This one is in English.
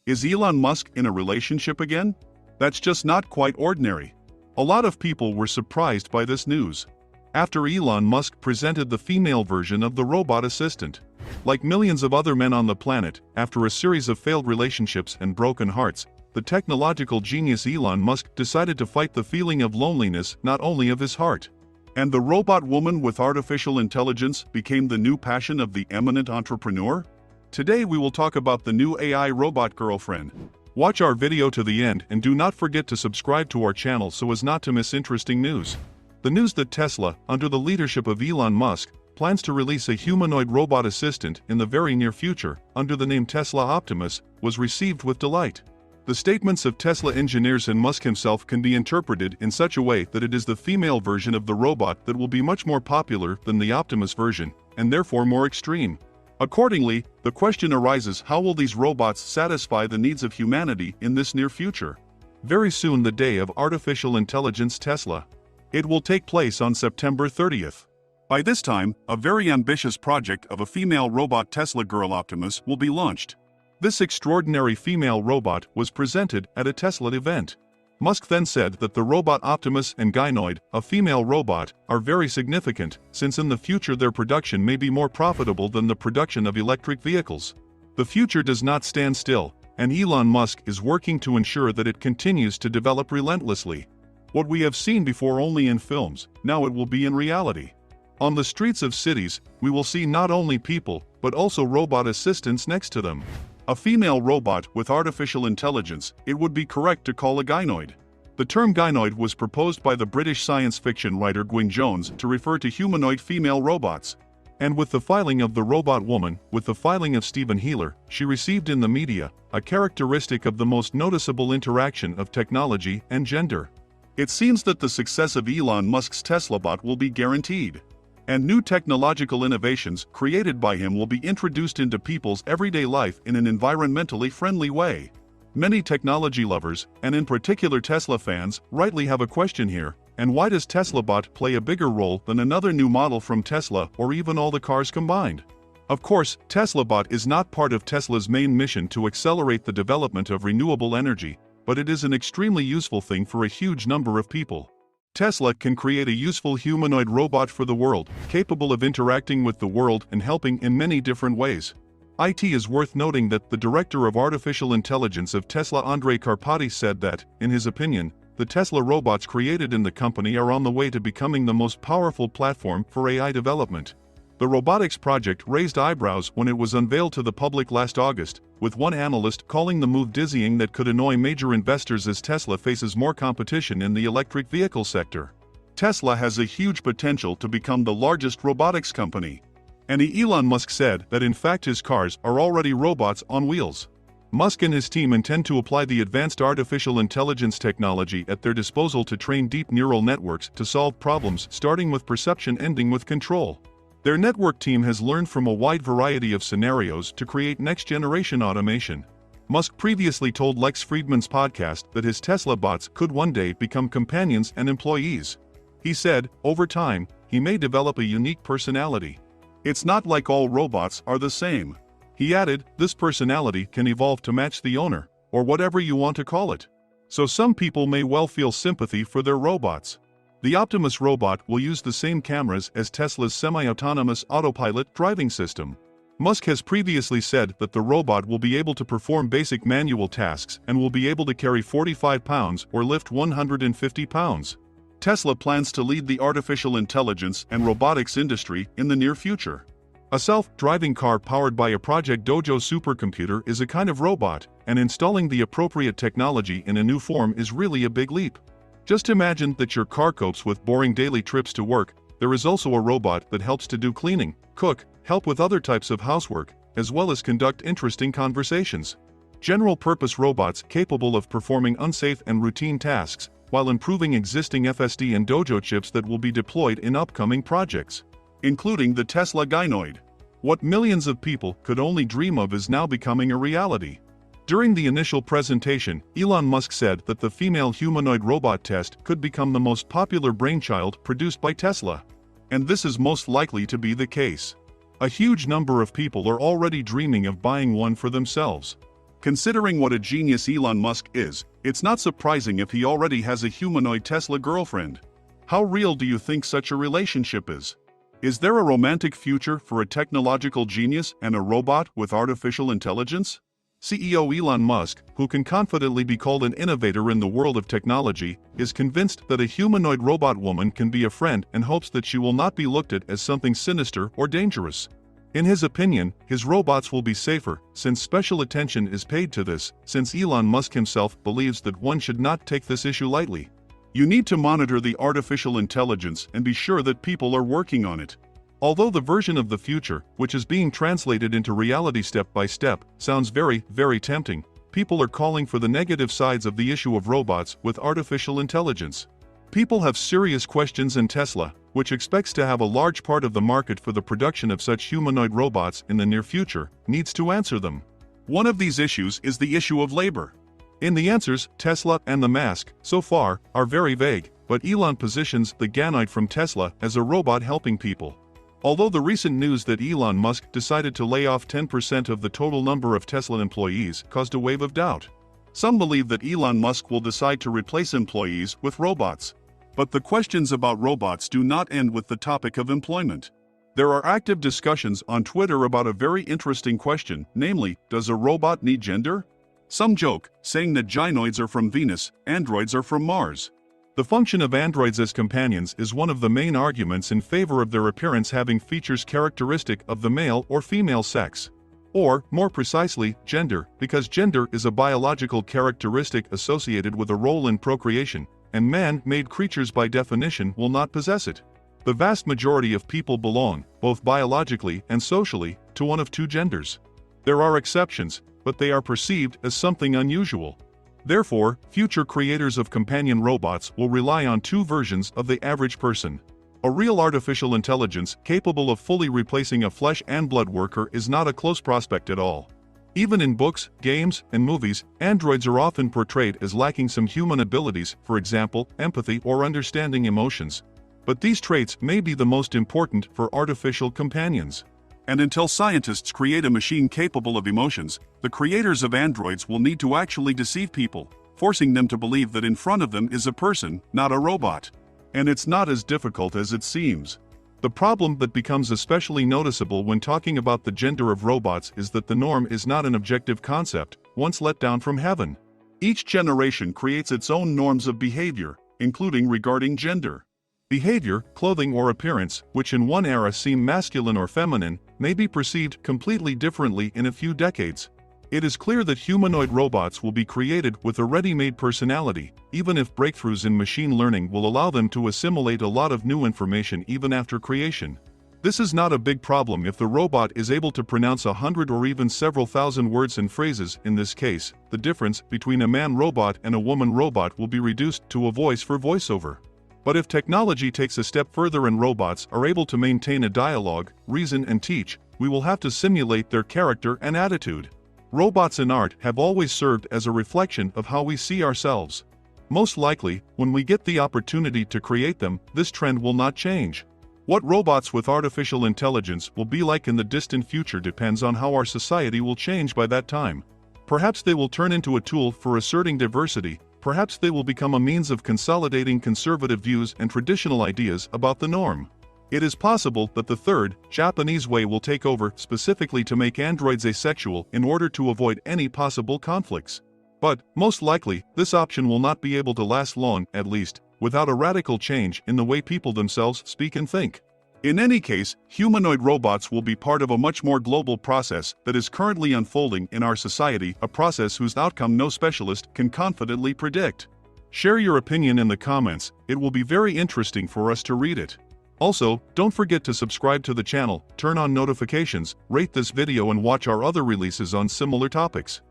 Is Elon Musk in a relationship again? That's just not quite ordinary. A lot of people were surprised by this news. After Elon Musk presented the female version of the robot assistant. Like millions of other men on the planet, after a series of failed relationships and broken hearts, the technological genius Elon Musk decided to fight the feeling of loneliness not only of his heart. And the robot woman with artificial intelligence became the new passion of the eminent entrepreneur? Today we will talk about the new AI robot girlfriend. Watch our video to the end and do not forget to subscribe to our channel so as not to miss interesting news. The news that Tesla, under the leadership of Elon Musk, plans to release a humanoid robot assistant in the very near future, under the name Tesla Optimus, was received with delight. The statements of Tesla engineers and Musk himself can be interpreted in such a way that it is the female version of the robot that will be much more popular than the Optimus version, and therefore more extreme. Accordingly, the question arises: how will these robots satisfy the needs of humanity in this near future? Very soon, the day of artificial intelligence Tesla. It will take place on September 30th. By this time, a very ambitious project of a female robot Tesla girl Optimus will be launched. This extraordinary female robot was presented at a Tesla event. Musk then said that the robot Optimus and Gynoid, a female robot, are very significant, since in the future their production may be more profitable than the production of electric vehicles. The future does not stand still, and Elon Musk is working to ensure that it continues to develop relentlessly. What we have seen before only in films, now it will be in reality. On the streets of cities, we will see not only people, but also robot assistants next to them. A female robot with artificial intelligence, it would be correct to call a gynoid. The term gynoid was proposed by the British science fiction writer Gwyn Jones to refer to humanoid female robots. And with the filing of the robot woman, with the filing of Stephen Healer, she received in the media a characteristic of the most noticeable interaction of technology and gender. It seems that the success of Elon Musk's Tesla bot will be guaranteed. And new technological innovations created by him will be introduced into people's everyday life in an environmentally friendly way. Many technology lovers, and in particular Tesla fans, rightly have a question here: and why does Tesla bot play a bigger role than another new model from Tesla or even all the cars combined? Of course, Tesla bot is not part of Tesla's main mission to accelerate the development of renewable energy, but it is an extremely useful thing for a huge number of people. Tesla can create a useful humanoid robot for the world, capable of interacting with the world and helping in many different ways. It is worth noting that the director of artificial intelligence of Tesla, Andrej Karpathy, said that, in his opinion, the Tesla robots created in the company are on the way to becoming the most powerful platform for AI development. The robotics project raised eyebrows when it was unveiled to the public last August, with one analyst calling the move dizzying that could annoy major investors as Tesla faces more competition in the electric vehicle sector. Tesla has a huge potential to become the largest robotics company. And Elon Musk said that in fact his cars are already robots on wheels. Musk and his team intend to apply the advanced artificial intelligence technology at their disposal to train deep neural networks to solve problems starting with perception ending with control. Their network team has learned from a wide variety of scenarios to create next-generation automation. Musk previously told Lex Fridman's podcast that his Tesla bots could one day become companions and employees. He said, over time, he may develop a unique personality. It's not like all robots are the same. He added, this personality can evolve to match the owner, or whatever you want to call it. So some people may well feel sympathy for their robots. The Optimus robot will use the same cameras as Tesla's semi-autonomous autopilot driving system. Musk has previously said that the robot will be able to perform basic manual tasks and will be able to carry 45 pounds or lift 150 pounds. Tesla plans to lead the artificial intelligence and robotics industry in the near future. A self-driving car powered by a Project Dojo supercomputer is a kind of robot, and installing the appropriate technology in a new form is really a big leap. Just imagine that your car copes with boring daily trips to work. There is also a robot that helps to do cleaning, cook, help with other types of housework, as well as conduct interesting conversations. General-purpose robots capable of performing unsafe and routine tasks, while improving existing FSD and Dojo chips that will be deployed in upcoming projects, including the Tesla Gynoid. What millions of people could only dream of is now becoming a reality. During the initial presentation, Elon Musk said that the female humanoid robot test could become the most popular brainchild produced by Tesla. And this is most likely to be the case. A huge number of people are already dreaming of buying one for themselves. Considering what a genius Elon Musk is, it's not surprising if he already has a humanoid Tesla girlfriend. How real do you think such a relationship is? Is there a romantic future for a technological genius and a robot with artificial intelligence? CEO Elon Musk, who can confidently be called an innovator in the world of technology, is convinced that a humanoid robot woman can be a friend and hopes that she will not be looked at as something sinister or dangerous. In his opinion, his robots will be safer, since special attention is paid to this, since Elon Musk himself believes that one should not take this issue lightly. You need to monitor the artificial intelligence and be sure that people are working on it. Although the version of the future, which is being translated into reality step by step, sounds very, very tempting, people are calling for the negative sides of the issue of robots with artificial intelligence. People have serious questions, and Tesla, which expects to have a large part of the market for the production of such humanoid robots in the near future, needs to answer them. One of these issues is the issue of labor. In the answers, Tesla and the mask, so far, are very vague, but Elon positions the ganahar from Tesla as a robot helping people. Although the recent news that Elon Musk decided to lay off 10% of the total number of Tesla employees caused a wave of doubt. Some believe that Elon Musk will decide to replace employees with robots. But the questions about robots do not end with the topic of employment. There are active discussions on Twitter about a very interesting question, namely, does a robot need gender? Some joke, saying that gynoids are from Venus, androids are from Mars. The function of androids as companions is one of the main arguments in favor of their appearance having features characteristic of the male or female sex. Or, more precisely, gender, because gender is a biological characteristic associated with a role in procreation, and man-made creatures by definition will not possess it. The vast majority of people belong, both biologically and socially, to one of two genders. There are exceptions, but they are perceived as something unusual. Therefore, future creators of companion robots will rely on two versions of the average person. A real artificial intelligence capable of fully replacing a flesh and blood worker is not a close prospect at all. Even in books, games, and movies, androids are often portrayed as lacking some human abilities, for example, empathy or understanding emotions. But these traits may be the most important for artificial companions. And until scientists create a machine capable of emotions, the creators of androids will need to actually deceive people, forcing them to believe that in front of them is a person, not a robot. And it's not as difficult as it seems. The problem that becomes especially noticeable when talking about the gender of robots is that the norm is not an objective concept, once let down from heaven. Each generation creates its own norms of behavior, including regarding gender. Behavior, clothing or appearance, which in one era seem masculine or feminine, may be perceived completely differently in a few decades. It is clear that humanoid robots will be created with a ready-made personality, even if breakthroughs in machine learning will allow them to assimilate a lot of new information even after creation. This is not a big problem if the robot is able to pronounce 100 or even several thousand words and phrases. In this case, the difference between a man robot and a woman robot will be reduced to a voice for voiceover. But if technology takes a step further and robots are able to maintain a dialogue, reason and teach, we will have to simulate their character and attitude. Robots in art have always served as a reflection of how we see ourselves. Most likely, when we get the opportunity to create them, this trend will not change. What robots with artificial intelligence will be like in the distant future depends on how our society will change by that time. Perhaps they will turn into a tool for asserting diversity. Perhaps they will become a means of consolidating conservative views and traditional ideas about the norm. It is possible that the third, Japanese way will take over specifically to make androids asexual in order to avoid any possible conflicts. But, most likely, this option will not be able to last long, at least, without a radical change in the way people themselves speak and think. In any case, humanoid robots will be part of a much more global process that is currently unfolding in our society, a process whose outcome no specialist can confidently predict. Share your opinion in the comments, it will be very interesting for us to read it. Also, don't forget to subscribe to the channel, turn on notifications, rate this video and watch our other releases on similar topics.